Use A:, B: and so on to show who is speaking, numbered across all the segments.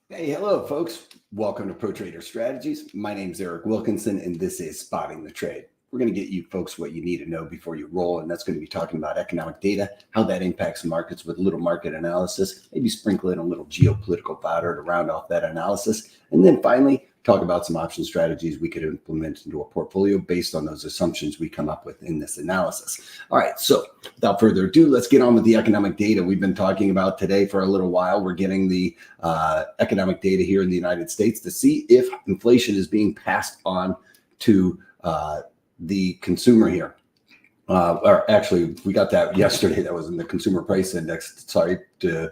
A: Hey, hello, folks. Welcome to Pro Trader Strategies. My name is Eric Wilkinson, and this is Spotting the Trade. We're going to get you folks what you need to know before you roll, and that's going to be talking about economic data, how that impacts markets with a little market analysis, maybe sprinkle in a little geopolitical fodder to round off that analysis, and then finally talk about some option strategies we could implement into a portfolio based on those assumptions we come up with in this analysis. All right, so without further ado, let's get on with the economic data we've been talking about today for a little while. We're getting the economic data here in the United States to see if inflation is being passed on to the consumer here. Or actually, we got that yesterday. That was in the consumer price index. Sorry to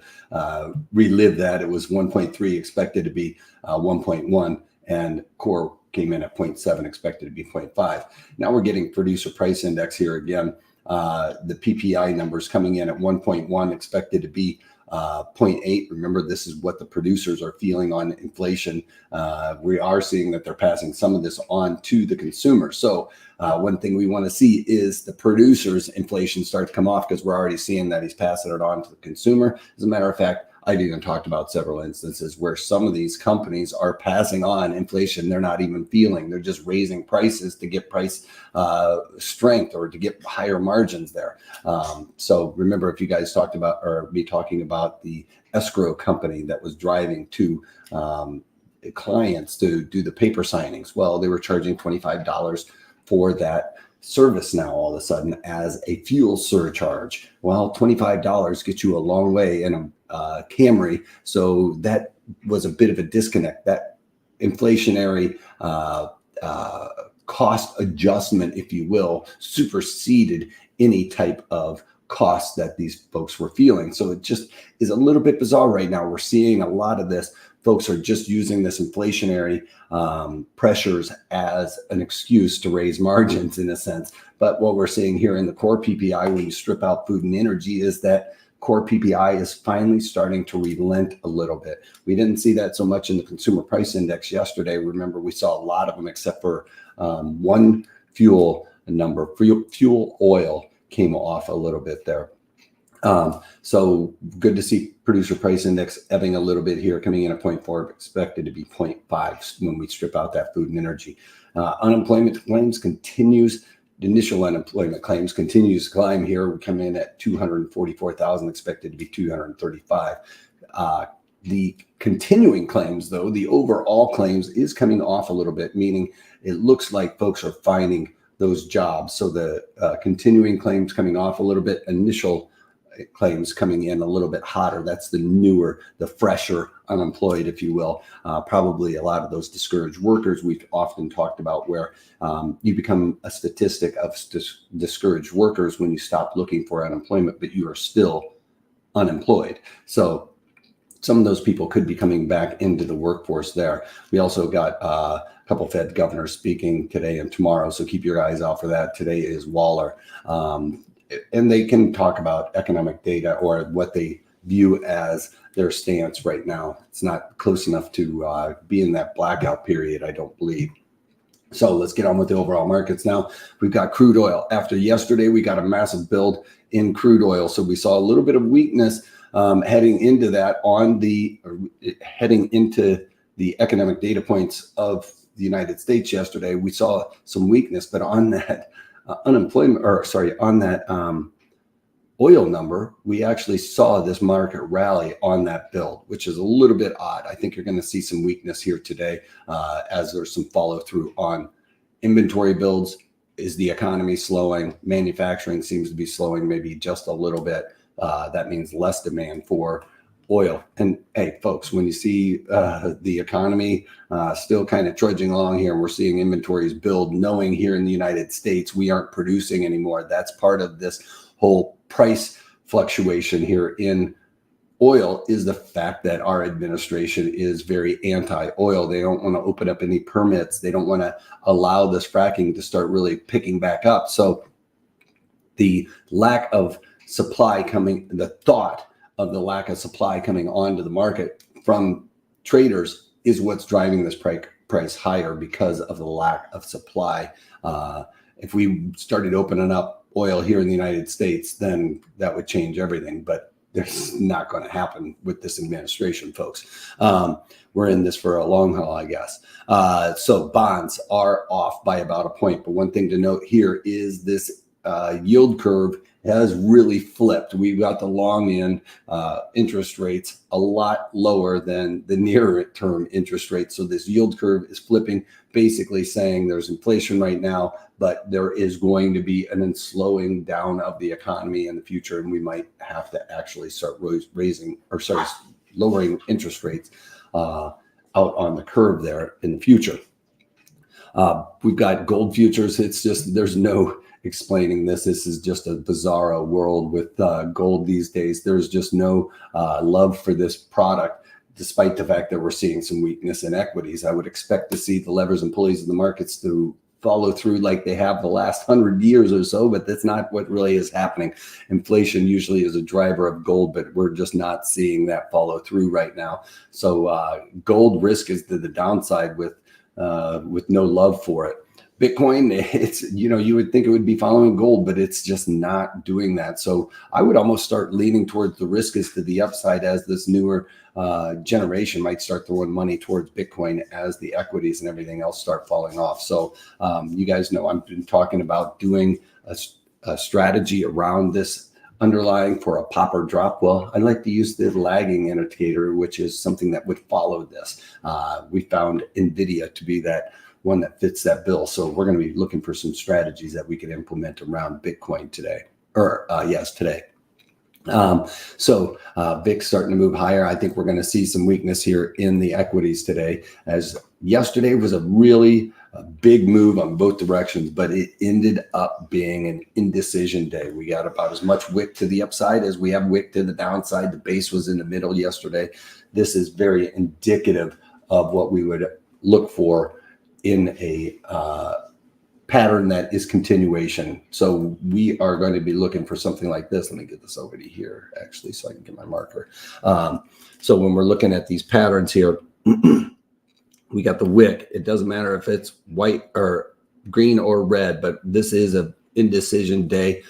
A: relive that. It was 1.3, expected to be 1.1, and core came in at 0.7, expected to be 0.5. Now we're getting producer price index here again. The PPI numbers coming in at 1.1, expected to be 0.8. Remember, this is what the producers are feeling on inflation. We are seeing that they're passing some of this on to the consumer. So one thing we want to see is the producers' inflation start to come off, because we're already seeing that he's passing it on to the consumer. As a matter of fact, I've even talked about several instances where some of these companies are passing on inflation they're not even feeling. They're just raising prices to get price strength or to get higher margins there. So remember, if you guys talked about or be talking about the escrow company that was driving to clients to do the paper signings, well, they were charging $25 for that service now all of a sudden as a fuel surcharge. Well, $25 gets you a long way in a Camry. So that was a bit of a disconnect. That inflationary cost adjustment, if you will, superseded any type of cost that these folks were feeling. So it just is a little bit bizarre right now. We're seeing a lot of this. Folks are just using this inflationary pressures as an excuse to raise margins in a sense. But what we're seeing here in the core PPI, when you strip out food and energy, is that core PPI is finally starting to relent a little bit. We didn't see that so much in the consumer price index yesterday. Remember, we saw a lot of them except for one fuel number. Fuel oil came off a little bit there. So good to see producer price index ebbing a little bit here, coming in at 0.4, expected to be 0.5 when we strip out that food and energy. Unemployment claims continues. The initial unemployment claims continues to climb here. We come in at 244,000, expected to be 235. The continuing claims, though, the overall claims is coming off a little bit, meaning it looks like folks are finding those jobs. So the continuing claims coming off a little bit, initial claims coming in a little bit hotter. That's the newer, the fresher unemployed, if you will. Probably a lot of those discouraged workers we've often talked about, where you become a statistic of discouraged workers when you stop looking for unemployment, but you are still unemployed. So some of those people could be coming back into the workforce there. We also got a couple Fed governors speaking today and tomorrow, so keep your eyes out for that. Today is Waller. And they can talk about economic data or what they view as their stance right now. It's not close enough to be in that blackout period, I don't believe. So let's get on with the overall markets now. We've got crude oil. After yesterday, we got a massive build in crude oil. So we saw a little bit of weakness heading into that heading into the economic data points of the United States yesterday. We saw some weakness, but on that on that oil number, we actually saw this market rally on that build, which is a little bit odd. I think you're going to see some weakness here today as there's some follow through on inventory builds. Is the economy slowing? Manufacturing seems to be slowing maybe just a little bit. That means less demand for oil. And hey, folks, when you see the economy still kind of trudging along here, and we're seeing inventories build, knowing here in the United States we aren't producing anymore. That's part of this whole price fluctuation here in oil, is the fact that our administration is very anti-oil. They don't want to open up any permits. They don't want to allow this fracking to start really picking back up. So the lack of supply coming, the thought of the lack of supply coming onto the market from traders is what's driving this price higher, because of the lack of supply. If we started opening up oil here in the United States, then that would change everything. But there's not going to happen with this administration, folks. We're in this for a long haul, I guess. So bonds are off by about a point. But one thing to note here is this yield curve has really flipped. We've got the long end interest rates a lot lower than the near term interest rates. So this yield curve is flipping, basically saying there's inflation right now, but there is going to be an slowing down of the economy in the future, and we might have to actually start lowering interest rates out on the curve there in the future. We've got gold futures. It's just, there's no explaining this. This is just a bizarro world with gold these days. There's just no love for this product, despite the fact that we're seeing some weakness in equities. I would expect to see the levers and pulleys of the markets to follow through like they have the last 100 years or so, but that's not what really is happening. Inflation usually is a driver of gold, but we're just not seeing that follow through right now. So gold risk is to the downside with no love for it. Bitcoin, it's, you would think it would be following gold, but it's just not doing that. So I would almost start leaning towards the risk is to the upside as this newer generation might start throwing money towards Bitcoin as the equities and everything else start falling off. So you guys know I've been talking about doing a strategy around this underlying for a pop or drop. Well, I like to use the lagging indicator, which is something that would follow this. We found NVIDIA to be that one that fits that bill. So we're going to be looking for some strategies that we can implement around Bitcoin today, today. So VIX starting to move higher. I think we're going to see some weakness here in the equities today, as yesterday was a really big move on both directions, but it ended up being an indecision day. We got about as much wick to the upside as we have wick to the downside. The base was in the middle yesterday. This is very indicative of what we would look for in a pattern that is continuation. So we are going to be looking for something like this. Let me get this over to here, actually, so I can get my marker. So when we're looking at these patterns here, we got the wick. It doesn't matter if it's white or green or red, but this is an indecision day.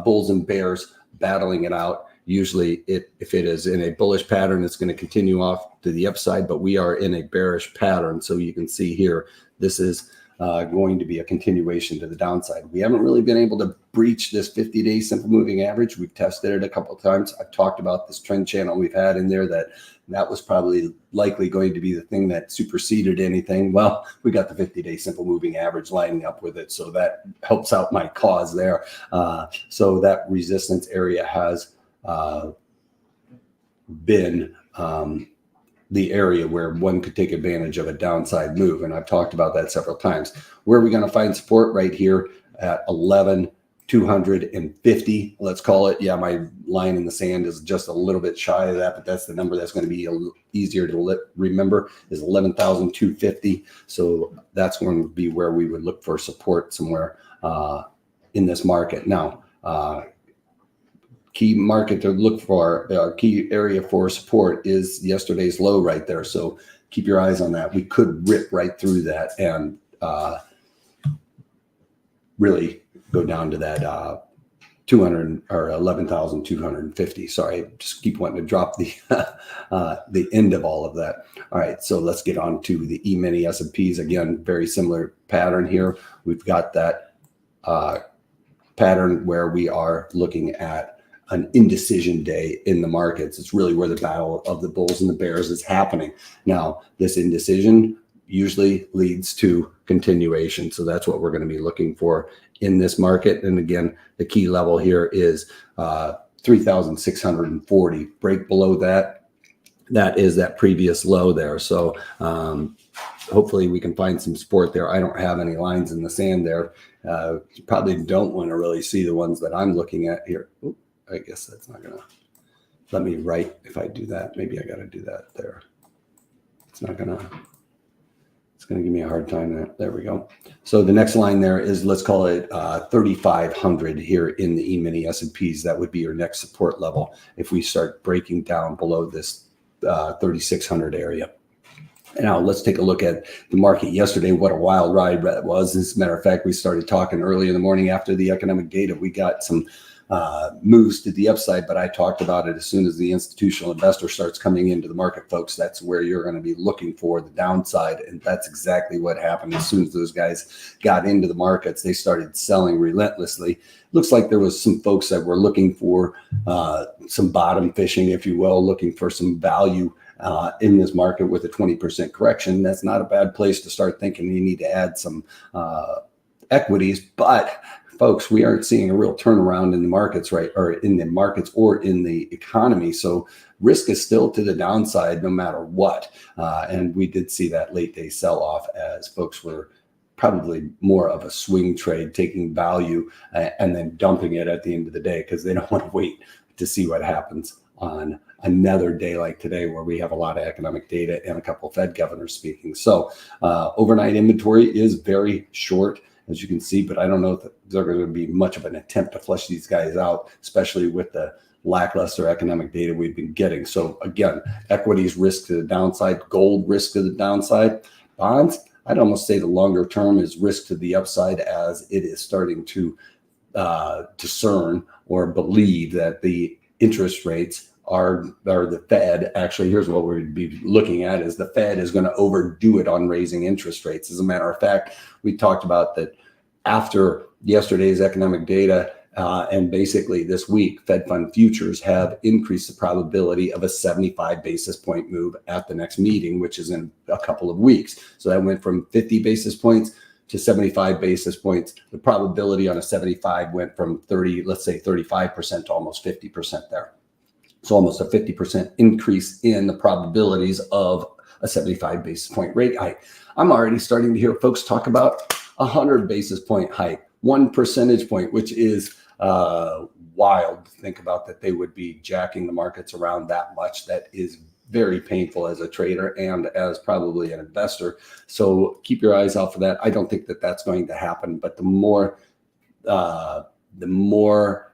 A: Bulls and bears battling it out. Usually if it is in a bullish pattern, it's going to continue off to the upside, but we are in a bearish pattern. So you can see here, this is going to be a continuation to the downside. We haven't really been able to breach this 50-day simple moving average. We've tested it a couple of times. I've talked about this trend channel we've had in there that was probably likely going to be the thing that superseded anything. Well, we got the 50-day simple moving average lining up with it. So that helps out my cause there. So that resistance area has been the area where one could take advantage of a downside move. And I've talked about that several times. Where are we going to find support? Right here at 11,250, let's call it. Yeah, my line in the sand is just a little bit shy of that, but that's the number that's going to be a little easier to remember, is 11,250. So that's going to be where we would look for support somewhere in this market. Now, key market to look for, key area for support is yesterday's low right there. So keep your eyes on that. We could rip right through that and really go down to that 200 or 11,250. Sorry, just keep wanting to drop the end of all of that. All right, so let's get on to the E-mini S&Ps. Again, very similar pattern here. We've got that pattern where we are looking at an indecision day in the markets. It's really where the battle of the bulls and the bears is happening. Now, this indecision usually leads to continuation. So that's what we're going to be looking for in this market. And again, the key level here is 3,640. Break below that, that is that previous low there. So hopefully we can find some support there. I don't have any lines in the sand there. You probably don't want to really see the ones that I'm looking at here. Oop, I guess that's not going to let me write if I do that. Maybe I got to do that there. It's not going to. It's going to give me a hard time. There we go. So the next line there is, let's call it 3,500 here in the E-mini S&Ps. That would be your next support level if we start breaking down below this 3,600 area. Now let's take a look at the market yesterday. What a wild ride that was. As a matter of fact, we started talking early in the morning after the economic data. We got some moves to the upside, but I talked about it as soon as the institutional investor starts coming into the market, folks, that's where you're going to be looking for the downside. And that's exactly what happened. As soon as those guys got into the markets, they started selling relentlessly. Looks like there was some folks that were looking for some bottom fishing, if you will, looking for some value in this market with a 20% correction. That's not a bad place to start thinking you need to add some equities. But folks, we aren't seeing a real turnaround in the markets, right? Or in the markets or in the economy. So risk is still to the downside no matter what. And we did see that late day sell off as folks were probably more of a swing trade, taking value and then dumping it at the end of the day because they don't want to wait to see what happens on another day like today, where we have a lot of economic data and a couple of Fed governors speaking. So overnight inventory is very short, as you can see, but I don't know if there's going to be much of an attempt to flush these guys out, especially with the lackluster economic data we've been getting. So again, equities risk to the downside, gold risk to the downside, bonds, I'd almost say the longer term is risk to the upside, as it is starting to discern or believe that the interest rates are the Fed. Actually, here's what we'd be looking at is the Fed is going to overdo it on raising interest rates. As a matter of fact, we talked about that after yesterday's economic data and basically this week, Fed fund futures have increased the probability of a 75 basis point move at the next meeting, which is in a couple of weeks. So that went from 50 basis points to 75 basis points. The probability on a 75 went from 30, let's say 35% to almost 50% there. So almost a 50% increase in the probabilities of a 75 basis point rate hike. I'm already starting to hear folks talk about 100 basis point hike, 1 percentage point, which is wild to think about that they would be jacking the markets around that much. That is very painful as a trader and as probably an investor. So keep your eyes out for that. I don't think that that's going to happen, but the more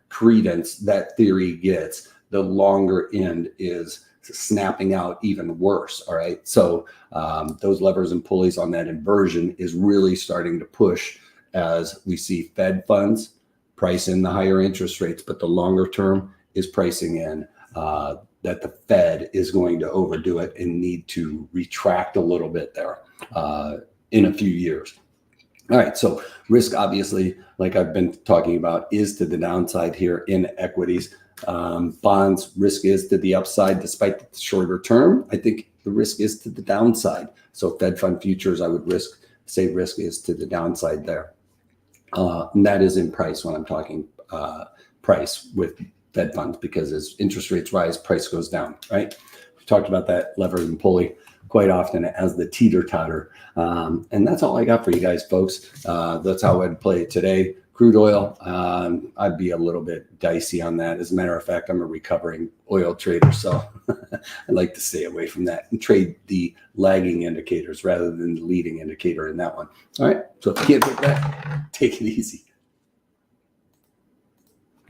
A: credence that theory gets, the longer end is snapping out even worse. All right. So those levers and pulleys on that inversion is really starting to push as we see Fed funds price in the higher interest rates, but the longer term is pricing in that the Fed is going to overdo it and need to retract a little bit there in a few years. All right, so risk, obviously, like I've been talking about, is to the downside here in equities. Bonds, risk is to the upside despite the shorter term. I think the risk is to the downside. So Fed fund futures, I would say risk is to the downside there. And that is in price when I'm talking price with Fed funds, because as interest rates rise, price goes down, right? We've talked about that lever and pulley quite often as the teeter-totter. And that's all I got for you guys, folks. That's how I'd play it today. Crude oil, I'd be a little bit dicey on that. As a matter of fact, I'm a recovering oil trader, so I like to stay away from that and trade the lagging indicators rather than the leading indicator in that one. All right, so if you can't take that, take it easy.